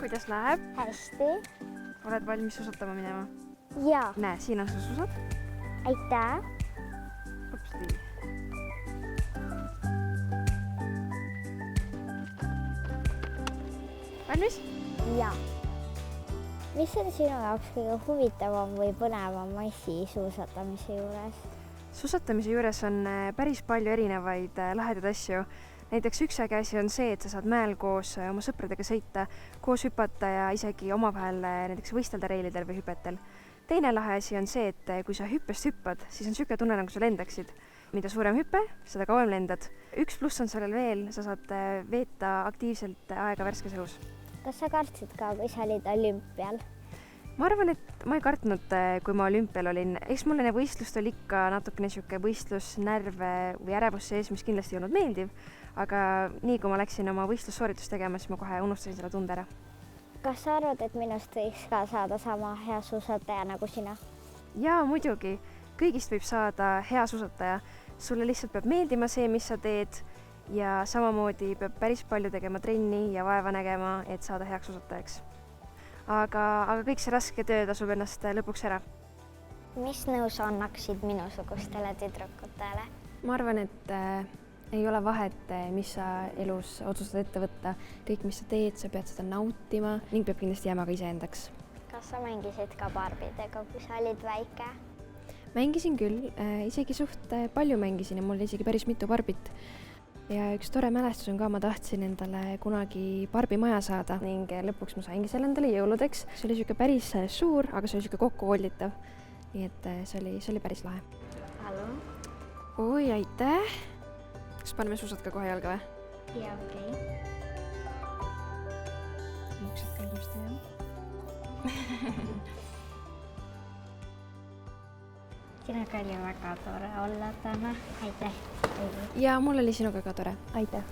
kuidas läheb? Hästi. Oled valmis suusatama minema? Jaa. Näe, siin on su suusad. Aitäh. Upsti. Valmis? Jaa. Mis on sinu jaoks kõige huvitavam või põnevam asi suusatamise juures? Suusatamise juures on päris palju erinevaid lahedaid asju. Näiteks üks äge asi on see, et sa saad mäel koos oma sõpradega sõita, koos hüpata ja isegi omavahel näiteks võistelda reilidel või hüpetel. Teine lahe asi on see, et kui sa hüppest hüppad, siis on siuke tunne, nagu sa lendaksid. Mida suurem hüpe, seda kauem lendad. Üks pluss on sellel veel, sa saad veeta aktiivselt aega värskes õhus. Kas sa kartsid ka, kui sa olid olümpial? Ma arvan, et ma ei kartnud, kui ma olümpial olin. Eks mulle võistlust oli ikka natukene siuke võistlusnärve või ärevus sees, mis kindlasti ei olnud meeldiv. Aga nii kui ma läksin oma võistlussooritust tegema, siis ma kohe unustasin selle tunde ära. Kas sa arvad, et minust võiks ka saada sama hea suusataja nagu sina? Jaa, muidugi. Kõigist võib saada hea suusataja. Sulle lihtsalt peab meeldima see, mis sa teed ja samamoodi peab päris palju tegema trenni ja vaeva nägema, et saada heaks suusatajaks. Aga kõik see raske töö tasub ennast lõpuks ära. Mis nõu sa annaksid minusugustele tüdrukutele? Ma arvan, et ei ole vahet, mis sa elus otsustad ette võtta. Kõik, mis sa teed, sa pead seda nautima ning peab kindlasti jääma ka iseendaks. Kas sa mängisid ka barbidega, kui sa olid väike? Mängisin küll, isegi suht palju mängisin ja mul oli isegi päris mitu barbit. Ja üks tore mälestus on ka, ma tahtsin endale kunagi barbimaja saada ning lõpuks ma saingi selle endale jõuludeks. See oli siuke päris suur, aga see oli siuke kokku hoolitav. Nii et see oli päris lahe. Palun. Oi, aitäh! Kas paneme suusad ka kohe jalga või? Jaa, okei. Juksed ka ilusti, jah? Sinuga oli väga tore olla täna. Aitäh. Ja mul oli sinuga ka tore. Aitäh!